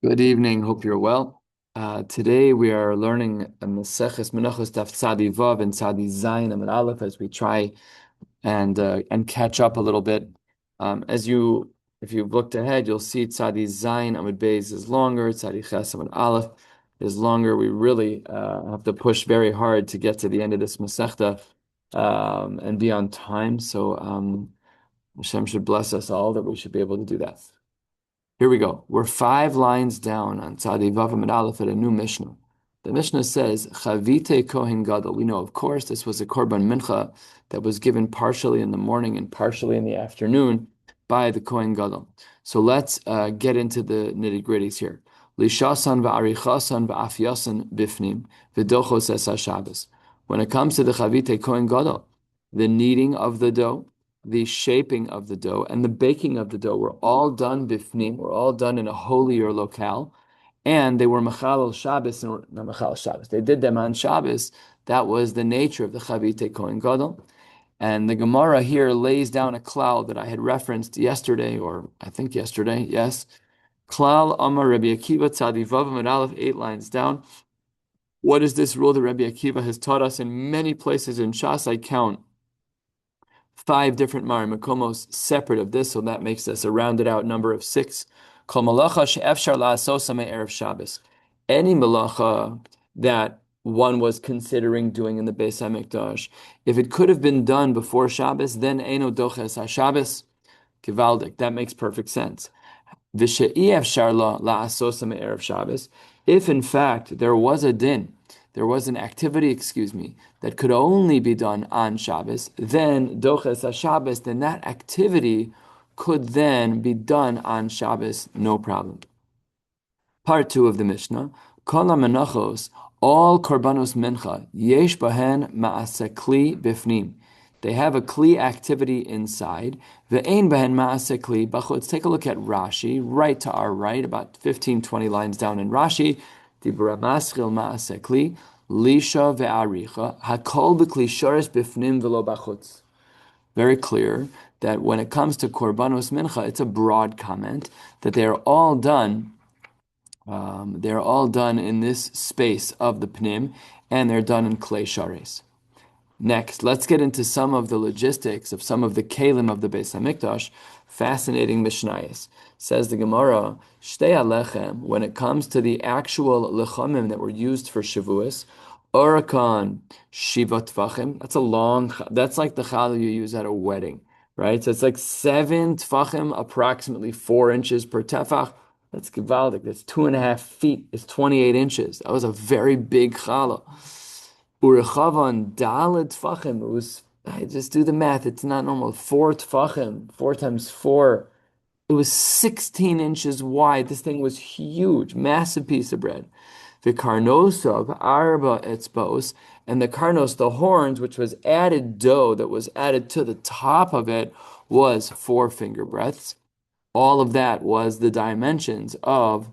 Good evening. Hope you're well. Today we are learning Maseches Menachos Daf Tzadi Vav and Tzadi Zayin Amud Aleph as we try and catch up a little bit. If you've looked ahead, you'll see Tzadi Zayin Amud Beis is longer. Tzadi Ches Amud Aleph is longer. We really have to push very hard to get to the end of this Masechta and be on time. So Hashem should bless us all that we should be able to do that. Here we go. We're 5 lines down on Tzadi Vav Amud Aleph at a new Mishnah. The Mishnah says, Chavite Kohen Gadol. We know, of course, this was a Korban Mincha that was given partially in the morning and partially in the afternoon by the Kohen Gadol. So let's get into the nitty-gritties here. Lishasan va'arichasan va'afyasan bifnim v'dochos es HaShabbos. When it comes to the Chavite Kohen Gadol, the kneading of the dough, the shaping of the dough, and the baking of the dough were all done bifnim, were all done in a holier locale, and they were mechalel Shabbos, and not mechalel Shabbos. They did them on Shabbos. That was the nature of the Chavite Kohen Gadol. And the Gemara here lays down a klal that I had referenced yesterday, or I think yesterday, yes. Klal Amar Rabbi Akiva Tzadi Vav Amud Aleph, 8 lines down. What is this rule that Rabbi Akiva has taught us in many places in Shas? I count 5 different Makomos separate of this, so that makes this a rounded out number of 6. Kol malacha she'efshar la'asosa me'erev Shabbos. Any malacha that one was considering doing in the Beis HaMikdash, if it could have been done before Shabbos, then eino doches HaShabbos, kivaldik. That makes perfect sense. V'she'efshar la'asosa me'erev Shabbos. If in fact there was a din, there was an activity, that could only be done on Shabbos, then doches HaShabbos, then that activity could then be done on Shabbos, no problem. Part 2 of the Mishnah, Kol Menachos, all korbanos mincha, yesh bahen ma'aseh kli bifnim. They have a kli activity inside. Ve'ein bahen ma'aseh kli bachutz. Take a look at Rashi, right to our right, about 15, 20 lines down in Rashi. Dibra maschil ma'aseh kli, lisha ve'aricha, hakol b'kli shores bifnim v'lo bachutz. Very clear that when it comes to korbanos mincha, it's a broad comment that they are all done. They're all done in this space of the pnim, and they're done in klei shares. Next, let's get into some of the logistics of some of the kelim of the Beis HaMikdash. Fascinating Mishnayos. Says the Gemara, Shtei alechem, when it comes to the actual lechamim that were used for Shavuos, Orakan Shiva Tfachim, that's like the challah you use at a wedding, right? So it's like 7 tfachim, approximately 4 inches per tefach. That's givaldik. That's 2.5 feet. It's 28 inches. That was a very big challah. Urechavan daled tfachim. It was, I just do the math. It's not normal. 4 tfachim. 4 times 4. It was 16 inches wide. This thing was huge. Massive piece of bread. The karnosav arba etzbos, and the karnos, the horns, which was added dough that was added to the top of it, was 4 finger breadths. All of that was the dimensions of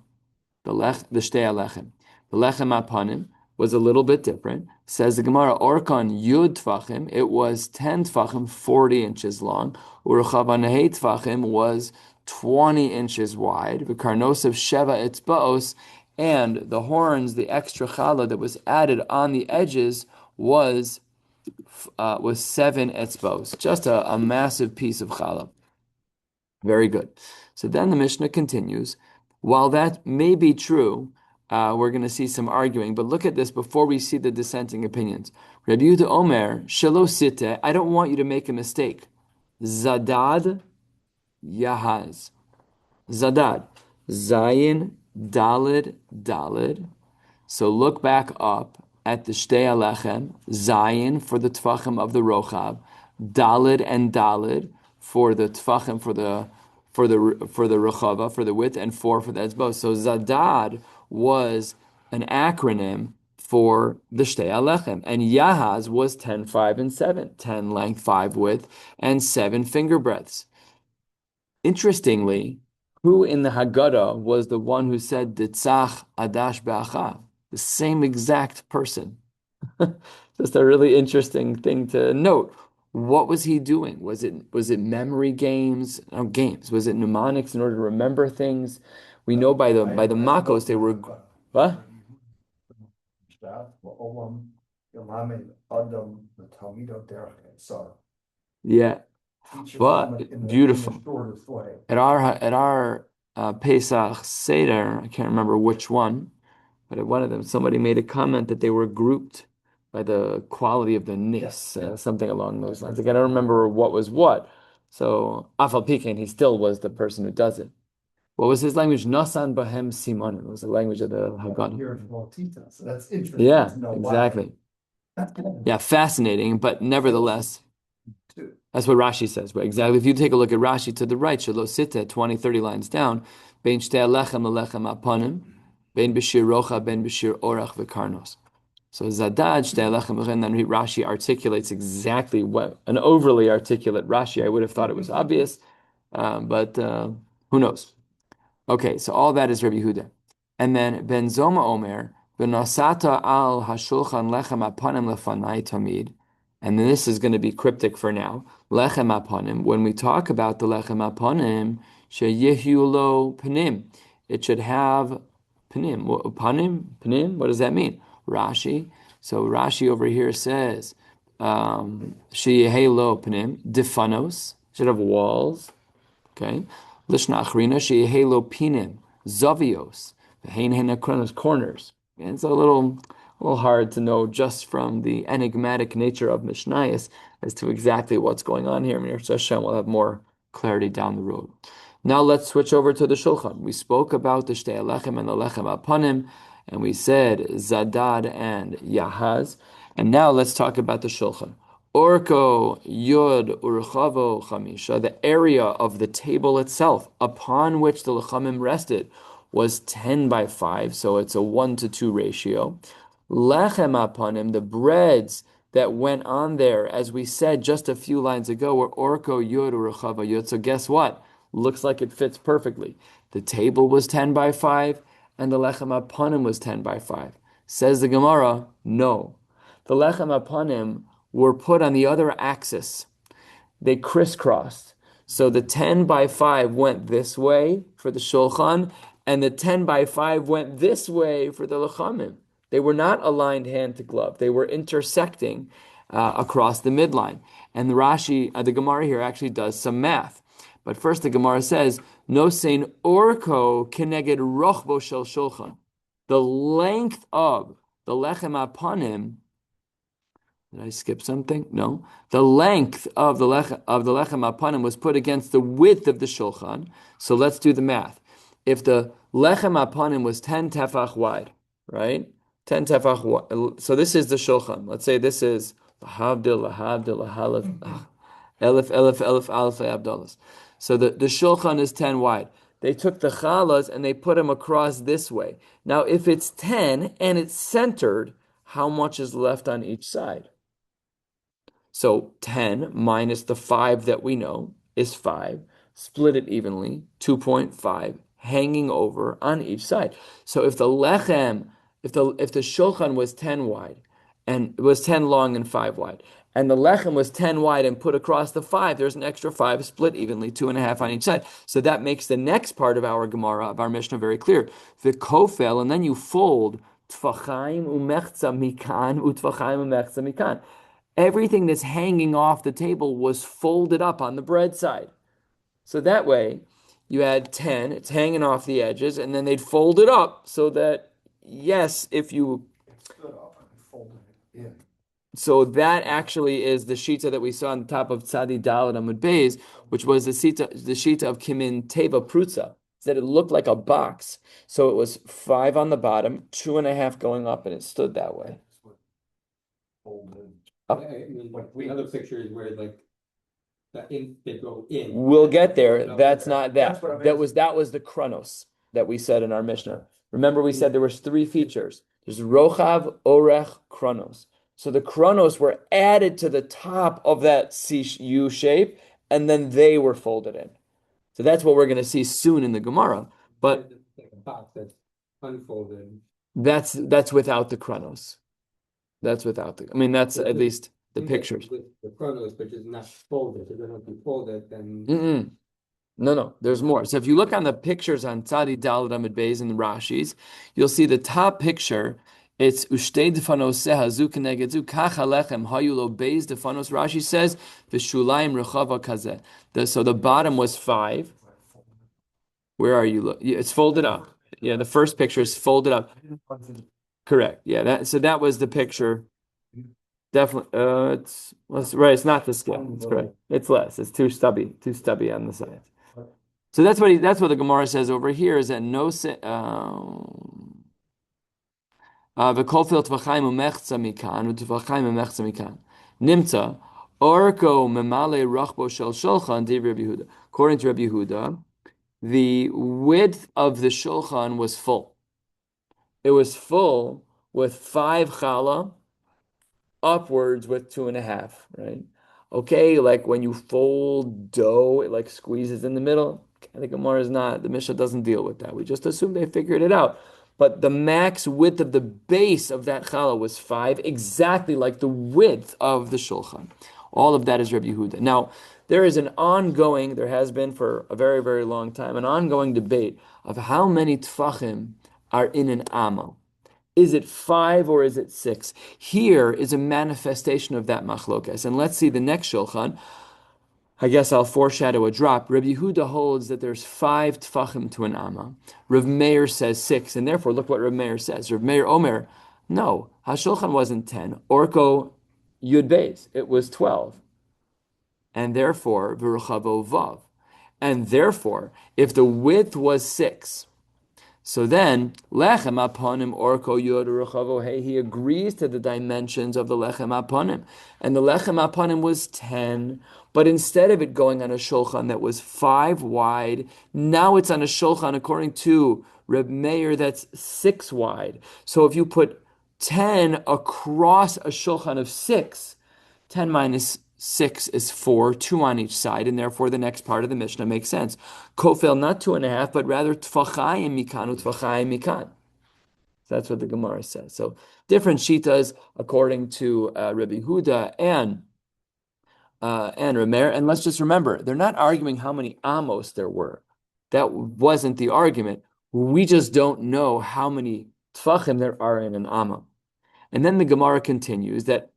the shtei alechem. The lechem apanim was a little bit different. Says the Gemara, Orkan Yud Tfachim, it was 10 Tfachim, 40 inches long. Urchavan Hei Tfachim was 20 inches wide. V'karnosav Sheva Etzbaos, and the horns, the extra challah that was added on the edges was 7 etzbos. Just a massive piece of challah. Very good. So then the Mishnah continues. While that may be true, we're going to see some arguing, but look at this before we see the dissenting opinions. Rabbi Yehuda Omer, Shelo Site, I don't want you to make a mistake. Zadad Yahaz. Zadad. Zayin Dalid Dalid. So look back up at the Shtei Alechem. Zayin for the Tfachim of the Rochav. Dalid and Dalid for the Tfachim, for the Rechava, for the width, and 4 for the Etzbos. So Zadad was an acronym for the Shtei Alechem. And Yahaz was 10, 5, and 7. 10 length, 5 width, and 7 finger breadths. Interestingly, who in the Haggadah was the one who said Ditzach Adash Be'achav? The same exact person. Just a really interesting thing to note. What was he doing? Was it memory games? No, games. Was it mnemonics in order to remember things? We know by the Makos they were what? Yeah, but beautiful. At our Pesach Seder, I can't remember which one, but at one of them, somebody made a comment that they were grouped by the quality of the nis, something along those lines. Like I don't remember what was what. So Afal Pikin, he still was the person who does it. What was his language? Nasan Bahem Simonim. It was the language of the Haggadah. So that's interesting. Yeah, exactly. Yeah, fascinating, but nevertheless, that's what Rashi says. But exactly, if you take a look at Rashi to the right, Shelo Sita, 20, 30 lines down, Bein Shtei Alechem Alechem Aponim, Bein B'shir Rocha, Bein B'shir Orach V'Karnos. So Zadad Shtei Alechem, and then Rashi articulates exactly what, an overly articulate Rashi. I would have thought it was obvious, but who knows? Okay, so all that is Rabbi Yehuda. And then Ben Zoma Omer, V'nasata al hashulchan lechem apanim lefanai tamid. And then this is going to be cryptic for now. Lechem apanim. When we talk about the lechem apanim, sheyehu lo panim. It should have panim. Panim? Panim? What does that mean? Rashi. So Rashi over here says, sheyehu lo panim. Difanos. Should have walls. Okay. Lishna achrina sheyehelo pinim zavios v'hein hen corners. And it's a little hard to know just from the enigmatic nature of Mishnayos as to exactly what's going on here. Mir Hashem will have more clarity down the road. Now let's switch over to the Shulchan. We spoke about the Shtei Alechem and the Lechem Apanim, and we said Zadad and Yahaz. And now let's talk about the Shulchan. Orko Yud Urchavo Chamisha, the area of the table itself upon which the Lechamim rested was 10 by 5, so it's a 1-to-2 ratio. Lechem Apanim, the breads that went on there, as we said just a few lines ago, were Orko Yud Urchavo Yud. So guess what? Looks like it fits perfectly. The table was 10 by 5, and the Lechem Apanim was 10 by 5. Says the Gemara, no. The Lechem Apanim were put on the other axis. They crisscrossed. So the 10 by 5 went this way for the Shulchan, and the 10 by 5 went this way for the Lechamim. They were not aligned hand to glove. They were intersecting across the midline. And the Rashi, the Gemara here actually does some math. But first the Gemara says, no sein orko keneged rochbo shel Shulchan. The length of the Lechem Apanim. Did I skip something? No. The length of the Lechem Apanim was put against the width of the Shulchan. So let's do the math. If the Lechem Apanim was 10 tefach wide, right? 10 tefach wide. So this is the Shulchan. Let's say this is Lahavdil, Elif, Abdullah. So the Shulchan is 10 wide. They took the chalas and they put them across this way. Now, if it's 10 and it's centered, how much is left on each side? So 10 minus the 5 that we know is 5. Split it evenly, 2.5, hanging over on each side. So if the lechem, if the shulchan was 10 wide, and it was 10 long and 5 wide, and the lechem was 10 wide and put across the 5, there's an extra 5 split evenly, 2.5 on each side. So that makes the next part of our Gemara, of our Mishnah, very clear. The kofel, and then you fold tfachaim umechza mikan utfachaim umechza mikan. Everything that's hanging off the table was folded up on the bread side. So that way, you had 10, it's hanging off the edges, and then they'd fold it up so that, yes, if you... So that actually is the shita that we saw on the top of Tzadi Daled Amud Beis, which was the shita of Kimin Teva Prutza, that it looked like a box. So it was 5 on the bottom, 2.5 going up, and it stood that way. We have pictures where like they go in. We'll get there. That's not that. That was the chronos that we said in our Mishnah. Remember, we said there was 3 features. There's rochav, orech, chronos. So the chronos were added to the top of that U shape, and then they were folded in. So that's what we're going to see soon in the Gemara. But like a box that's unfolded. That's without the chronos. That's without the. I mean, that's at least the pictures. With the chronos, but it's not folded. If they're not be folded, then. No, no, there's more. So if you look on the pictures on Tzadi Daled Amid Beis and the Rashis, you'll see the top picture. It's Ushtei Defanos Sehazu Kenegedzu Kach Halechem Hayulo Beis Defanos. Rashi says V'Shulayim Rechava Kazeh. So the bottom was five. Where are you? Yeah, it's folded up. Yeah, the first picture is folded up. Correct. Yeah, that was the picture. Definitely. Right. It's not the scale. It's correct. It's less. It's too stubby on the sides. So that's what the Gemara says over here is that no v'kol tvachayim umechza mikan u'tvachayim umechza mikan nimta orko memale rachbo shel shulchan div Rabbi Yehuda. According to Rabbi Yehuda, the width of the shulchan was full. It was full with 5 challah upwards with 2.5, right? Okay, like when you fold dough, it like squeezes in the middle. The Gemara is not, the Mishnah doesn't deal with that. We just assume they figured it out. But the max width of the base of that challah was 5, exactly like the width of the shulchan. All of that is Rabbi Yehuda. Now, there has been for a very, very long time, an ongoing debate of how many tfachim are in an amma. Is it 5 or is it 6? Here is a manifestation of that machlokas. And let's see the next shulchan. I guess I'll foreshadow a drop. Rabbi Yehuda holds that there's 5 tfachim to an amma. Rav Meir says 6, and therefore look what Rav Meir says. Rav Meir Omer, no, HaShulchan wasn't 10. Orko Yud Beis, it was 12. And therefore, V'ruchavo Vav. And therefore, if the width was 6, so then, lechem aponim orko yod ruchavo. Hey, he agrees to the dimensions of the lechem aponim, and the lechem aponim was 10. But instead of it going on a shulchan that was 5 wide, now it's on a shulchan according to Reb Meir that's 6 wide. So if you put 10 across a shulchan of 6, 10 minus 6 is 4, 2 on each side, and therefore the next part of the Mishnah makes sense. Kofel, not 2.5, but rather tfachayim mikan utfachayim mikan. That's what the Gemara says. So different shitas according to Rabbi Huda and Rameir. And let's just remember, they're not arguing how many amos there were. That wasn't the argument. We just don't know how many tfachim there are in an amma. And then the Gemara continues that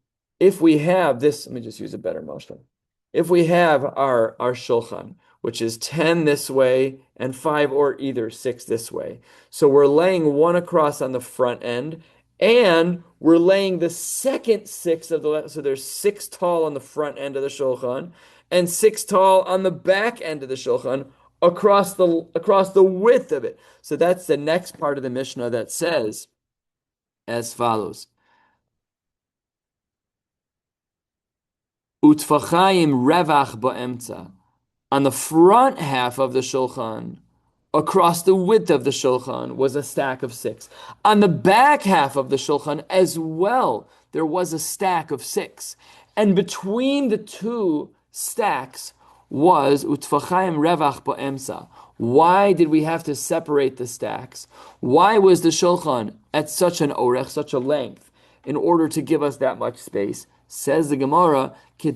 if we have this, let me just use a better motion. If we have our shulchan, which is 10 this way and 5 or either 6 this way, so we're laying one across on the front end, and we're laying the second 6 of the, so there's 6 tall on the front end of the shulchan and 6 tall on the back end of the shulchan across the width of it. So that's the next part of the Mishnah that says as follows. Utfachayim revach ba'emtza. On the front half of the shulchan, across the width of the shulchan, was a stack of 6. On the back half of the shulchan as well, there was a stack of 6. And between the two stacks was utfachayim revach ba'emtza. Why did we have to separate the stacks? Why was the shulchan at such an orech, such a length, in order to give us that much space? Says the Gemara, to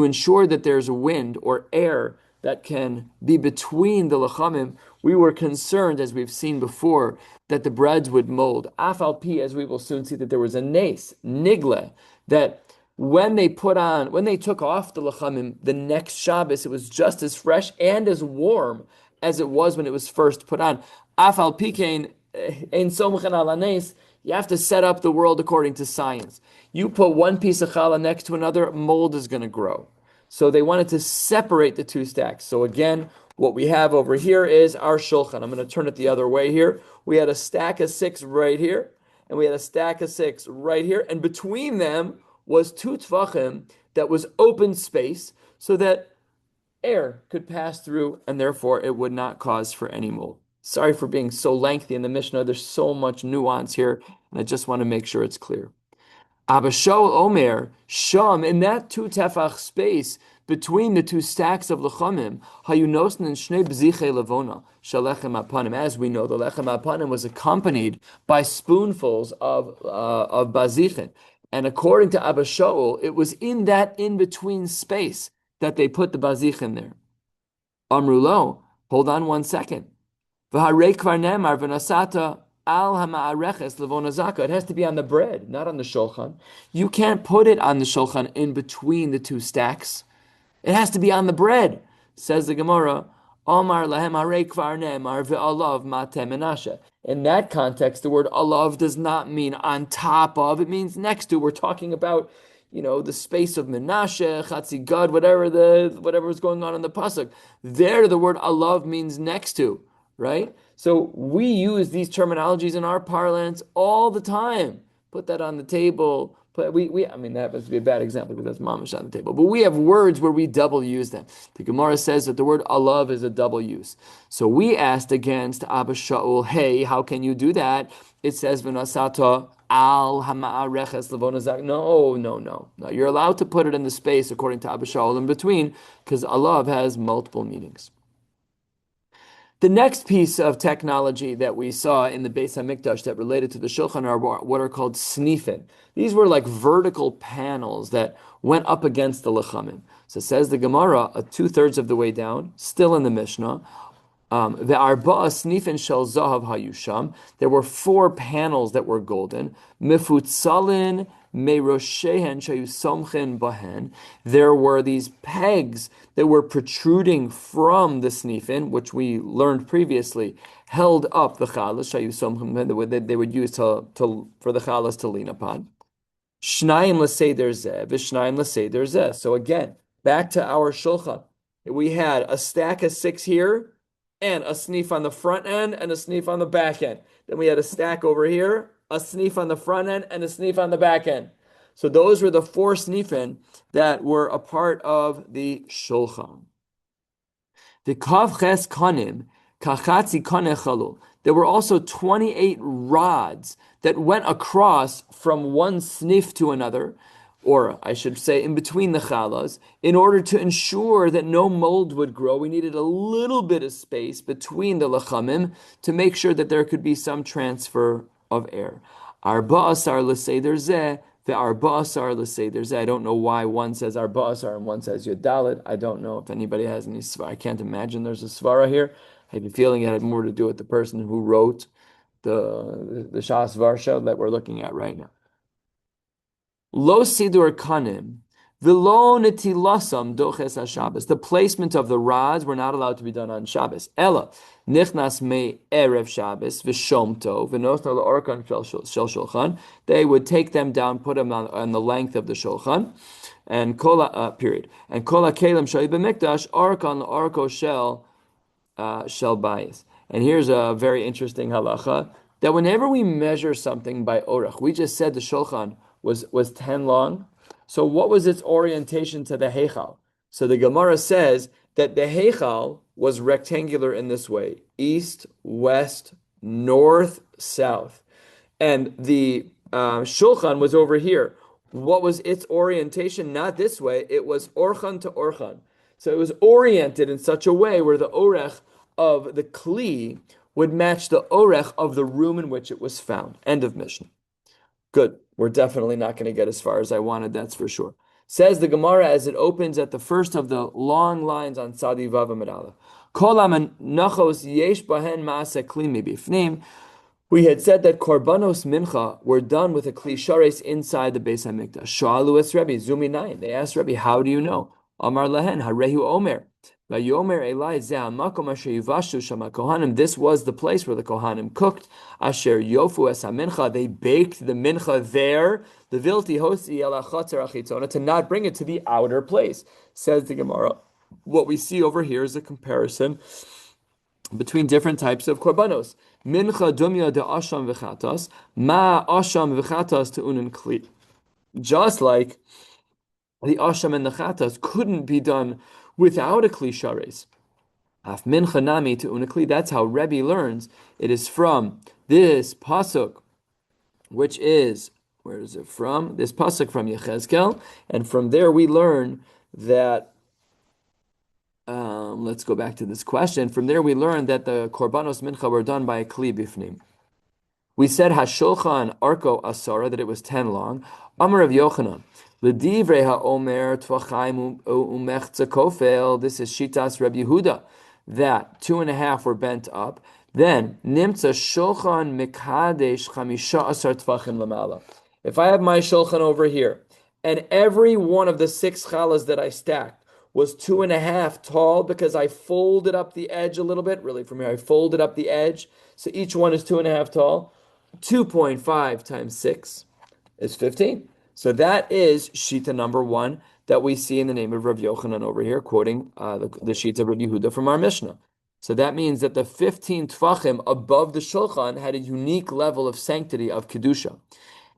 ensure that there's wind or air that can be between the lechamim. We were concerned, as we've seen before, that the breads would mold. Afal pi, as we will soon see, that there was a nace, nigle, that when they took off the lechamim the next Shabbos, it was just as fresh and as warm as it was when it was first put on. Afal pi kein ein somchen ala nes. You have to set up the world according to science. You put one piece of challah next to another, mold is going to grow. So they wanted to separate the two stacks. So again, what we have over here is our shulchan. I'm going to turn it the other way here. We had a stack of 6 right here, and we had a stack of 6 right here, and between them was 2 tfachim that was open space so that air could pass through, and therefore it would not cause for any mold. Sorry for being so lengthy in the Mishnah. There's so much nuance here, and I just want to make sure it's clear. Abba Shaul Omer, Sham, in that 2 tefach space between the 2 stacks of lechamim, hayunosn and shnei bziche levona, shalechem apanim. As we know, the lechem apanim was accompanied by spoonfuls of bazichin. And according to Abba Shaul, it was in that in-between space that they put the bazich in there. Amrulo, hold on 1 second. V'harei kvar nemar v'nasata al hama'areches levonazaka. It has to be on the bread, not on the shulchan. You can't put it on the shulchan in between the two stacks. It has to be on the bread, says the Gemara. Omar lahem harei kvar nemar ve'alav mateh menashe. In that context, the word alav does not mean on top of, it means next to. We're talking about, the space of Menashe, Chatzi Gad, whatever is going on in the pasuk. There, the word alav means next to, right? So we use these terminologies in our parlance all the time. Put that on the table. But I mean, that must be a bad example because that's mamash on the table. But we have words where we double use them. The Gemara says that the word alav is a double use. So we asked against Abba Shaul, hey, how can you do that? It says v'nasata al hama'areches levonazak. No. You're allowed to put it in the space according to Abba Shaul in between because alav has multiple meanings. The next piece of technology that we saw in the Beis HaMikdash that related to the Shulchan are what are called snifin. These were like vertical panels that went up against the lechamim. So says the Gemara, 2/3 of the way down, still in the Mishnah, the arba'a snifin shel zahav hayusham. There were 4 panels that were golden. Mifutzalin meroshehen shayusomchen bahen. There were these pegs that were protruding from the snifin, which we learned previously, held up the chalas shayusomchen that they would use for the chalas to lean upon. Shnayim l'seder zeh, v'shnayim l'seder zeh. So again, back to our shulchan. We had a stack of 6 here, and a snif on the front end and a snif on the back end. Then we had a stack over here, a snif on the front end and a snif on the back end. So those were the 4 snifin that were a part of the shulchan. The kav ches kanim kachatzi kaneh chalul. There were also 28 rods that went across from one snif to another, or I should say in between the chalas, in order to ensure that no mold would grow. We needed a little bit of space between the lechamim to make sure that there could be some transfer of air. Arba asar l'seder zeh, ve'arba asar l'seder zeh. I don't know why one says arba asar and one says yodalit. I don't know if anybody has any svara. I can't imagine there's a svara here. I have a feeling it had more to do with the person who wrote the Shas Varsha that we're looking at right now. Lo sidur kanim, v'lo netilasam doches haShabbos. The placement of the rods were not allowed to be done on Shabbos. Ella nichnas me erev Shabbos v'shomto v'nosna la'orkan shel shulchan. They would take them down, put them on the length of the shulchan, and period. And kol hakelim shali b'mikdash orkan la'orko shel bayis. And here's a very interesting halacha that whenever we measure something by orach, we just said the shulchan was 10 long. So what was its orientation to the heichal? So the Gemara says that the heichal was rectangular in this way: east, west, north, south. And the shulchan was over here. What was its orientation? Not this way. It was orchan to orchan. So it was oriented in such a way where the orech of the kli would match the orech of the room in which it was found. End of Mishnah. Good. We're definitely not going to get as far as I wanted, that's for sure. Says the Gemara as it opens at the first of the long lines on Tzadi Vav Amud Aleph. Kol Menachos yesh bahen ma'aseh kli mibifnim. We had said that korbanos mincha were done with a kli shares inside the Beis HaMikdash. Shalu es Rebbe Zumi Nayin. They asked Rebbe, how do you know? Amar lahen harehu omer. This was the place where the Kohanim cooked. Asher yofu es hamincha. They baked the mincha there. The vilti hosi el hachatzer achitzona, to not bring it to the outer place. Says the Gemara. What we see over here is a comparison between different types of korbanos. Mincha dumya de asham v'chatas, ma asham v'chatas to unen kli. Just like the asham and the chatas couldn't be done without a kli shares. Af mincha nami to unakli. That's how Rebbe learns. It is from this pasuk, which is, where is it from? This pasuk from Yechezkel, and from there we learn that. Let's go back to this question. From there we learn that the korbanos mincha were done by a kli bifnim. We said hashulchan arko asara, that it was 10 long. Amar of Yochanan. L'divrei ha'omer tvachaim umechza kofel. This is Shitas Rabbi Yehuda, that 2.5 were bent up. Then nimtza shulchan mikadesh chamisha asar tvachim lamala. If I have my shulchan over here, and every one of the 6 challahs that I stacked was 2.5 tall because I folded up the edge a little bit. Really, from here, I folded up the edge. So each one is 2.5 tall. 2.5 times 6 is 15. So that is Shita number 1 that we see in the name of Rav Yochanan over here, quoting the Shita of Rav Yehuda from our Mishnah. So that means that the 15 tfachim above the Shulchan had a unique level of sanctity of Kedusha.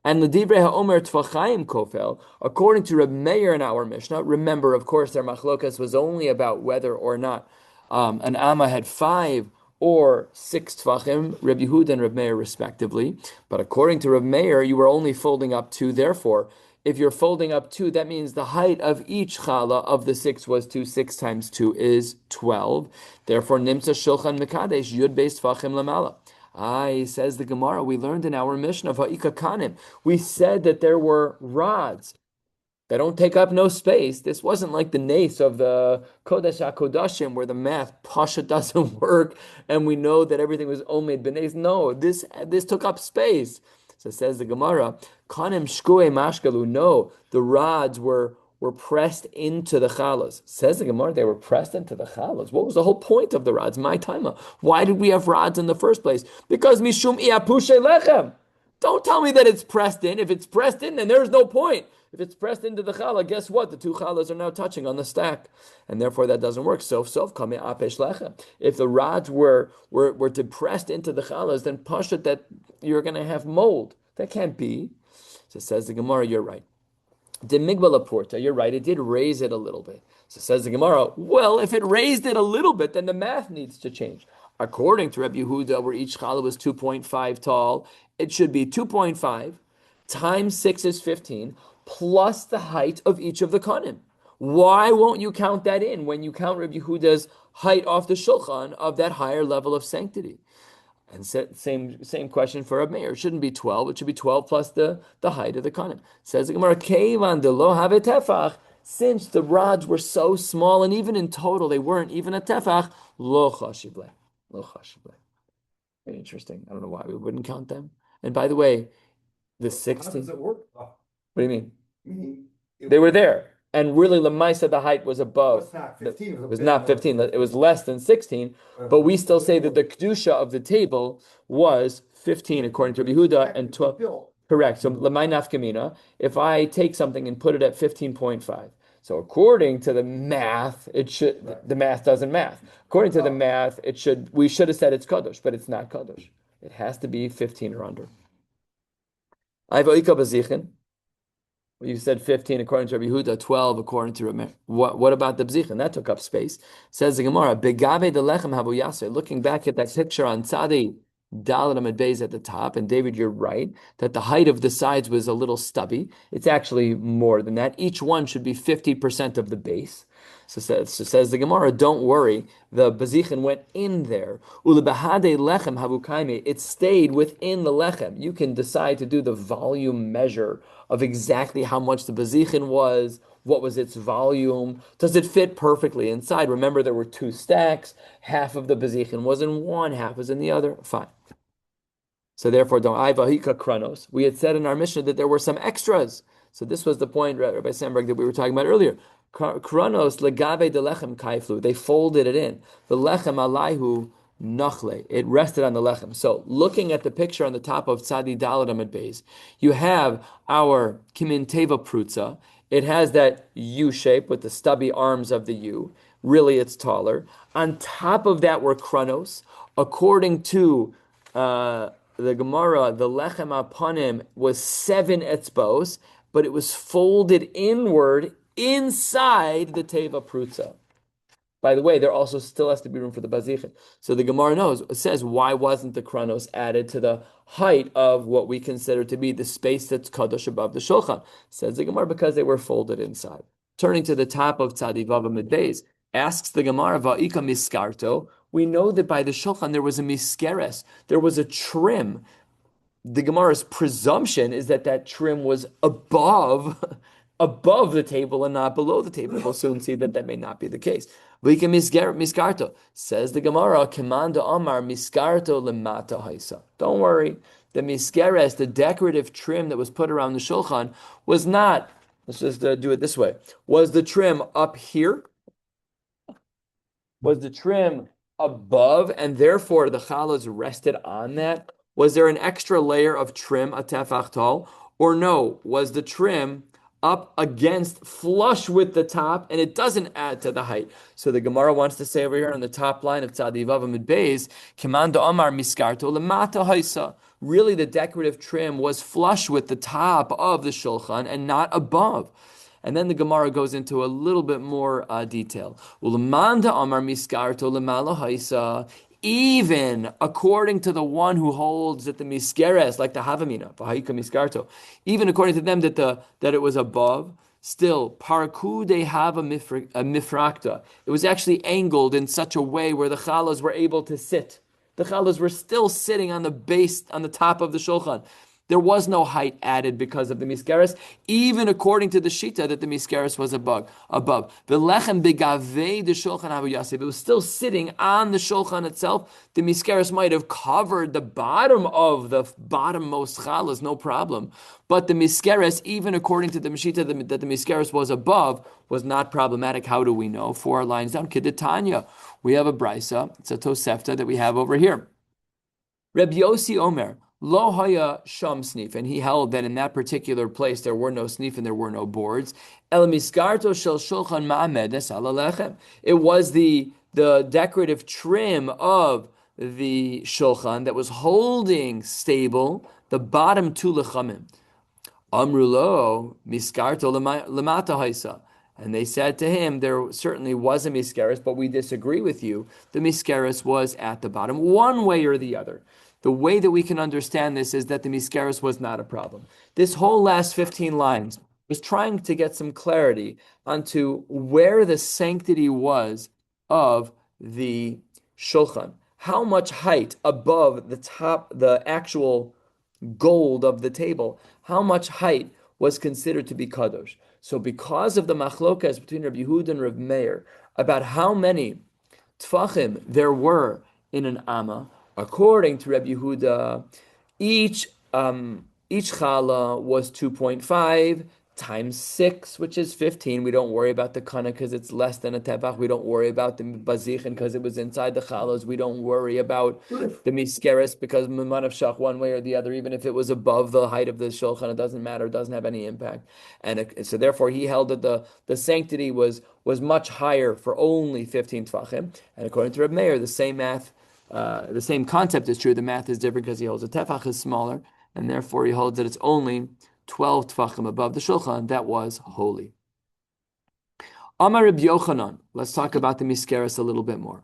And L'divrei ha'omer tfachayim kofel, according to Reb Meir in our Mishnah, remember, of course, their machlokas was only about whether or not an Amma had 5 or 6 tfachim, Reb Yehuda and Reb Meir respectively. But according to Reb Meir, you were only folding up 2. Therefore, if you're folding up 2, that means the height of each challah of the 6 was 2. 6 times 2 is 12. Therefore, nimtza shulchan mekadesh yud beis tfachim lamala. Says the Gemara, we learned in our Mishnah of Ha'ika Kanim, we said that there were rods. They don't take up no space. This wasn't like the nace of the Kodesh HaKodashim where the math Pasha doesn't work and we know that everything was Omed B'nace. No, this took up space. So says the Gemara, Kanim Shkue Mashkalu. No, the rods were pressed into the chalas. Says the Gemara, they were pressed into the chalas. What was the whole point of the rods? My timer. Why did we have rods in the first place? Because mishum iapushe lechem. Don't tell me that it's pressed in. If it's pressed in, then there's no point. If it's pressed into the challah, guess what? The 2 challahs are now touching on the stack, and therefore that doesn't work. Sof kame apesh lechem. If the rods were depressed into the challahs, then pashut that you're going to have mold. That can't be. So says the Gemara, you're right. De Migbala Porta, you're right, it did raise it a little bit. So says the Gemara, well, if it raised it a little bit, then the math needs to change. According to Rabbi Yehuda, where each challah was 2.5 tall, it should be 2.5 times 6 is 15, plus the height of each of the kanim. Why won't you count that in when you count Rabbi Yehuda's height off the shulchan of that higher level of sanctity? And same question for Rabbi Meir. It shouldn't be 12. It should be 12 plus the height of the kanim. Says the Gemara, Keivan de lo have tefach. Since the rods were so small, and even in total they weren't even a tefach, lo chashiv. Lo chashiv. Very interesting. I don't know why we wouldn't count them. And by the way, the 16. How does it work? What do you mean? They were there. And really, Lamaisa, the height was above. It was not 15. It was less than 16. But we still say that the Kedusha of the table was 15, according to Rabbi Yehuda, and 12. Correct. So, Lamai Nafkamina, if I take something and put it at 15.5. So, according to the math, it should, the math doesn't math. According to the math, we should have said it's Kadosh, but it's not Kadosh. It has to be 15 or under. You said 15 according to Rabbi Yehuda, 12 according to Rabbi. What about the bzichin? That took up space. Says the Gemara, Begave de lechem habu yaser. Looking back at that picture on Tzadi Dalet Amud Beis at the top, and David, you're right, that the height of the sides was a little stubby. It's actually more than that. Each one should be 50% of the base. So says the Gemara, don't worry, the bazichin went in there. Ulebahade lechem havukaime, it stayed within the lechem. You can decide to do the volume measure of exactly how much the bazichin was, what was its volume, does it fit perfectly inside? Remember, there were 2 stacks, half of the bazichin was in one, half was in the other, fine. So therefore, don't Ivahika Kranos. We had said in our Mishnah that there were some extras. So this was the point, Rabbi Sandberg, that we were talking about earlier. Kranos legave de lechem kaiflu. They folded it in. The lechem alaihu nachle. It rested on the lechem. So looking at the picture on the top of Tzadi Dalet Amud Beis, you have our Kimin Teva Prutza. It has that U shape with the stubby arms of the U. Really, it's taller. On top of that were Kranos. According to the Gemara, the lechem aponim was 7 etzbos, but it was folded inward inside the teva prutza. By the way, there also still has to be room for the bazichin. So the Gemara says, why wasn't the kranos added to the height of what we consider to be the space that's kadosh above the shulchan? Says the Gemara, because they were folded inside. Turning to the top of Tzadi Vav Amud Beis, asks the Gemara, Va'ika miskarto. We know that by the shulchan there was a miskeres, there was a trim. The Gemara's presumption is that trim was above above the table and not below the table. We'll soon see that that may not be the case. Miskarto, says the Gemara, Kemanda Amar Miskarto Lemata Haisa. Don't worry, the miskeres, the decorative trim that was put around the shulchan, was not, let's just do it this way, was the trim up here? Was the trim above, and therefore the challah rested on that? Was there an extra layer of trim, a tefach tall? Or no, was the trim up against, flush with the top, and it doesn't add to the height? So the Gemara wants to say over here on the top line of Tzadi Vav Amud Beis, Keman Amar Miskarto Lemata Haisa. Really, the decorative trim was flush with the top of the shulchan and not above. And then the Gemara goes into a little bit more detail. Even according to the one who holds that the miskeres, like the Havamina, Vahika Miskarto, even according to them that it was above, still, parku they have a mifrakta. It was actually angled in such a way where the challahs were able to sit. The challahs were still sitting on the base, on the top of the shulchan. There was no height added because of the miskeres, even according to the shita that the miskeres was above. The lechem begavei the shulchan havu yaseh. It was still sitting on the shulchan itself. The miskeres might have covered the bottom of the bottommost chalas, no problem. But the miskeres, even according to the shita that the miskeres was above, was not problematic. How do we know? 4 lines down, Kidditanya. We have a brisa. It's a tosefta that we have over here. Reb Yossi Omer. Lo haya sham snif, and he held that in that particular place there were no snif and there were no boards. El miskarto shel shulchan ma'amedes ala lechem. It was the decorative trim of the shulchan that was holding stable the bottom 2 lechamim. Amrulo miskarto lemata haisa. And they said to him, there certainly was a miskeres, but we disagree with you. The miskeres was at the bottom, one way or the other. The way that we can understand this is that the miskeres was not a problem. This whole last 15 lines was trying to get some clarity onto where the sanctity was of the shulchan. How much height above the top, the actual gold of the table, how much height was considered to be kadosh. So because of the machlokas between Rabbi Yehuda and Rabbi Meir about how many tfachim there were in an amma, according to Rabbi Yehuda, each challah was 2.5 times 6, which is 15. We don't worry about the kana because it's less than a tefach. We don't worry about the bazichin because it was inside the challahs. We don't worry about the miskeres because miman of shach one way or the other, even if it was above the height of the shulchan, it doesn't matter. It doesn't have any impact. And so therefore he held that the sanctity was much higher for only 15 tefachim. And according to Reb Meir, the same math, the same concept is true. The math is different because he holds the tefach is smaller, and therefore he holds that it's only 12 tefachim above the shulchan that was holy. Amar Reb Yochanan. Let's talk about the miskeres a little bit more.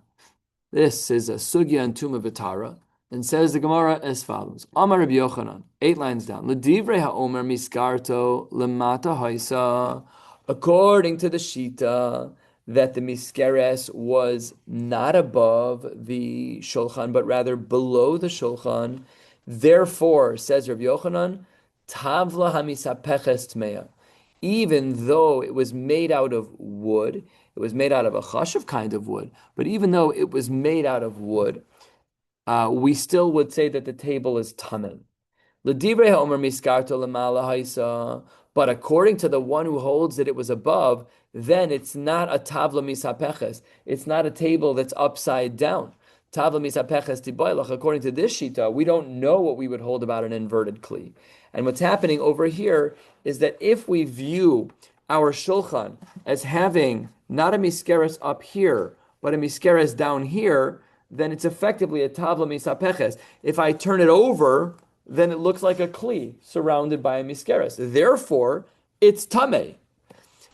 This is a sugya and tuma v'tara, and says the Gemara as follows: Amar Reb Yochanan, 8 lines down. L'divrei ha'omer miskarto lemata haisa. According to the shita, that the miskeres was not above the shulchan, but rather below the shulchan. Therefore, says Rabbi Yochanan, tavla hamisapeches tmeya. Even though it was made out of wood, it was made out of a chashuv kind of wood, but even though it was made out of wood, we still would say that the table is tamim. L'divrei ha'omer miskarto lemala haisa. But according to the one who holds that it was above, then it's not a tavla misapeches. It's not a table that's upside down. Tavla misapeches tiboilach. According to this shita, we don't know what we would hold about an inverted kli. And what's happening over here is that if we view our shulchan as having not a miskeres up here, but a miskeres down here, then it's effectively a tavla misapeches. If I turn it over, then it looks like a kli surrounded by a miskeres. Therefore, it's tameh.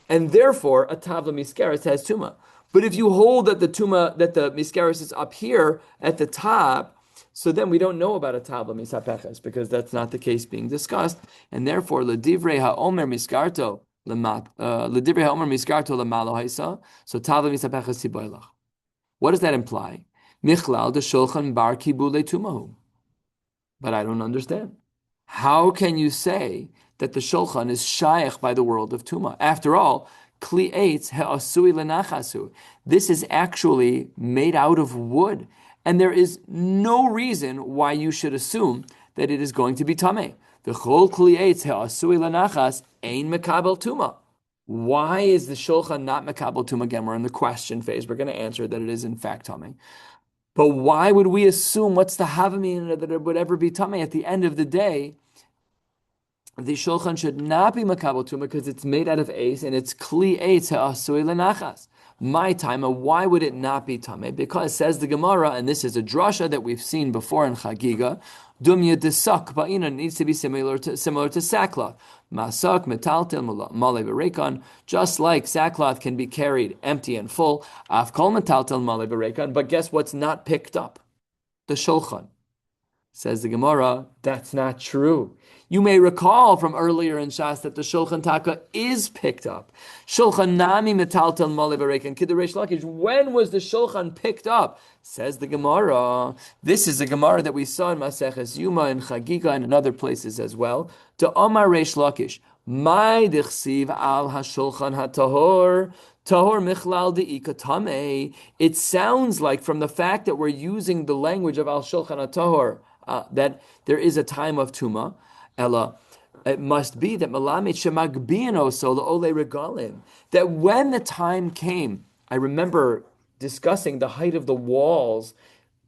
And therefore, a tavla miskeres has tuma. But if you hold that the miskeres is up here at the top, so then we don't know about a tavla misapeches because that's not the case being discussed. And therefore, l'divrei ha'omer miskarto l'divrei ha'omer miskarto l'malo haisa. So tavla misapeches tiboilach. What does that imply? Michlal de shulchan bar kibule tumahu. But I don't understand. How can you say that the shulchan is shaykh by the world of tuma. After all, kli eitz he'asui lenachasu. This is actually made out of wood, and there is no reason why you should assume that it is going to be tameh. V'chol kli eitz he'asui lenachas ein mekabel tuma. Why is the shulchan not mekabel tuma? Again, we're in the question phase. We're going to answer that it is in fact tameh. But why would we assume what's the havamina that it would ever be tameh? At the end of the day, the shulchan should not be makabel tuma because it's made out of ace and it's kli eitz ha'asui lenachas. My time, why would it not be tameh? Because says the Gemara, and this is a drasha that we've seen before in Chagiga, dumya desak ba'ina needs to be similar to sackcloth. Masak metaltel male berekan, just like sackcloth can be carried empty and full. Afkol metaltel male berekan, but guess what's not picked up? The shulchan. Says the Gemara, that's not true. You may recall from earlier in Shas that the Shulchan Taka is picked up. Shulchan Nami Metaltel Male Berekan Kiduresh Lakish. When was the Shulchan picked up? Says the Gemara. This is a Gemara that we saw in Maseches Yuma and Chagiga and in other places as well. To Omar Reish Lakish. My dichsiv al hashulchan hatahor. Tahor michlal de'ika tamei. It sounds like from the fact that we're using the language of al shulchan hatahor, that there is a time of tuma. Ella, it must be that Malamit Shemagbiano so ole regalim. That when the time came, I remember discussing the height of the walls.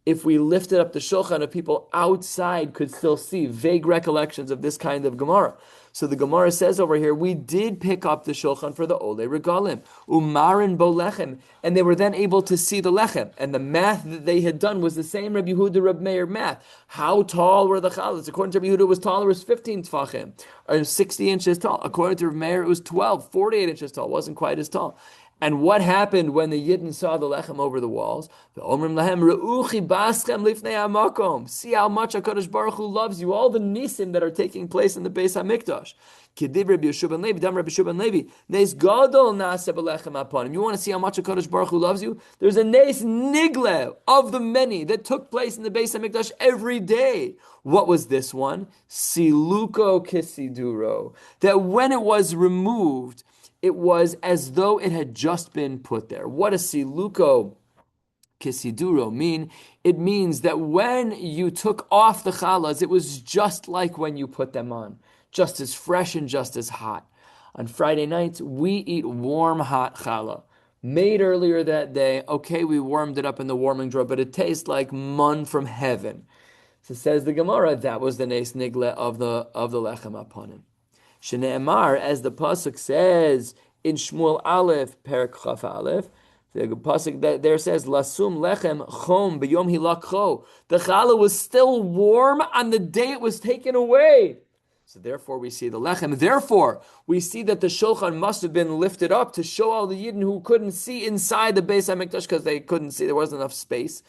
If we lifted up the shulchan, of people outside could still see vague recollections of this kind of Gemara. So the Gemara says over here, we did pick up the shulchan for the ole regalim, umarin bo lechem, and they were then able to see the lechem. And the math that they had done was the same Rabbi Yehuda, Rabbi Meir math. How tall were the chalas? According to Rabbi Yehuda, it was taller, it was 15 tfachim, or 60 inches tall. According to Rabbi Meir, it was 12, 48 inches tall. It wasn't quite as tall. And what happened when the Yidden saw the lechem over the walls? The Omrim lahem reuchi baschem lifnei hamakom. See how much HaKadosh Baruch Hu loves you. All the nisim that are taking place in the Beis Hamikdash. Kediv Rabbi Yeshua ben Levi, Dam Rabbi Yeshua ben Levi. Nes gadol nase belechem aponim. You want to see how much HaKadosh Baruch Hu loves you? There's a nes nigle of the many that took place in the Beis Hamikdash every day. What was this one? Siluko kisiduro. That when it was removed, it was as though it had just been put there. What does siluko kisiduro mean? It means that when you took off the chalas, it was just like when you put them on, just as fresh and just as hot. On Friday nights, we eat warm, hot challah, made earlier that day. Okay, we warmed it up in the warming drawer, but it tastes like mun from heaven. So says the Gemara, that was the nes nigle of the lechem aponim. Shne'emar, as the pasuk says in Shmuel Aleph, Perek Chaf Aleph, the pasuk that there says, "Lasum lechem chom b'yom hilakcho." The challah was still warm on the day it was taken away. So therefore, we see the lechem. Therefore, we see that the shulchan must have been lifted up to show all the yidden who couldn't see inside the Beis Hamikdash because they couldn't see; there wasn't enough space.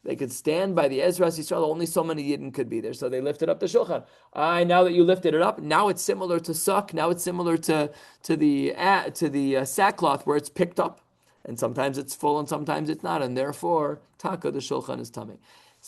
They could stand by the Ezras Yisrael. Only so many Yidden could be there. So they lifted up the Shulchan. Now that you lifted it up, now it's similar to suck. Now it's similar to the sackcloth where it's picked up. And sometimes it's full and sometimes it's not. And therefore, Taka, the Shulchan is tummy.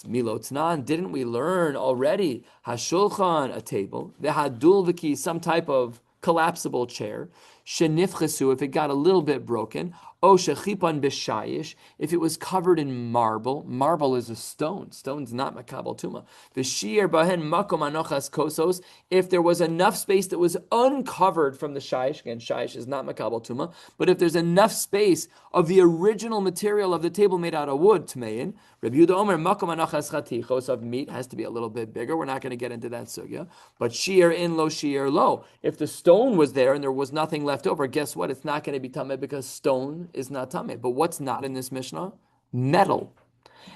Milo Tnan, didn't we learn already? HaShulchan, a table. The Hadulviki, some type of collapsible chair. Shenifchesu, if it got a little bit broken. O shechipan b'shayish, if it was covered in marble. Marble is a stone. Stone's not makabel tuma. V'shir bahen makom anochas kosos, if there was enough space that was uncovered from the shayish. Again, shayish is not makabel tuma, but if there's enough space of the original material of the table made out of wood, tmein. Rabbi Yehuda Omer makom anochas chatichos, of meat has to be a little bit bigger. We're not going to get into that sugya. But shiur in lo, shiur lo. If the stone was there and there was nothing left over, guess what? It's not going to be tameh because stone is not tameh. But what's not in this Mishnah? Metal.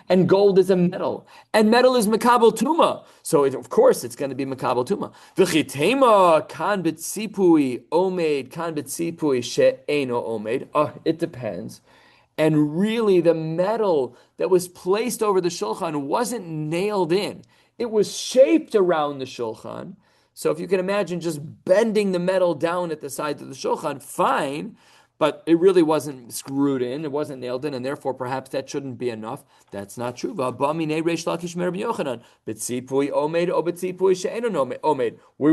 And gold is a metal. And metal is makabel tuma. So of course it's going to be makabel tuma. V'chitema kan b'tzipui omed, kan b'tzipui she'eno omed. It depends. And really the metal that was placed over the shulchan wasn't nailed in. It was shaped around the shulchan. So if you can imagine just bending the metal down at the sides of the shulchan, fine. but it really wasn't screwed in, it wasn't nailed in, and therefore perhaps that shouldn't be enough. That's not true. We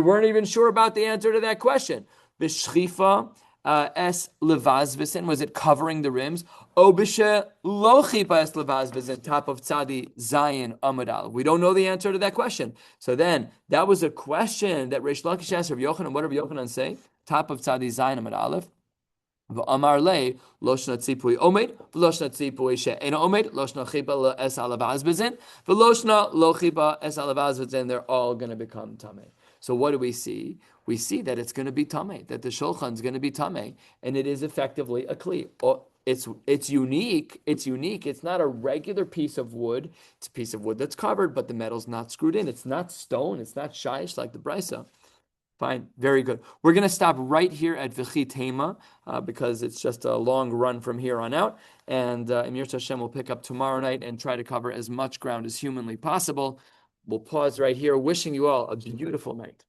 weren't even sure about the answer to that question. B'shchifa es levazvisen, was it covering the rims? Obisha lo chipa es levazvisen, top of tzadi zayin amud aleph. We don't know the answer to that question. So then that was a question that Reish Lakish asked Rabbi Yochanan. What did Rabbi Yochanan say? Top of tzadi zayin amud aleph. V'amar le lo shna tzipui omed v'lo shna tzipui she'ena omed lo shna chipa es alavazbezin v'lo shna lo chipa es alavazbezin. They're all going to become tamei. So what do we see? We see that it's going to be tamei, that the shulchan is going to be tamei, and it is effectively a kli. It's unique. It's unique. It's not a regular piece of wood. It's a piece of wood that's covered, but the metal's not screwed in. It's not stone. It's not shaish like the brisa. Fine, very good. We're going to stop right here at V'chi Tema because it's just a long run from here on out. And Emir Hashem will pick up tomorrow night and try to cover as much ground as humanly possible. We'll pause right here, wishing you all a beautiful night.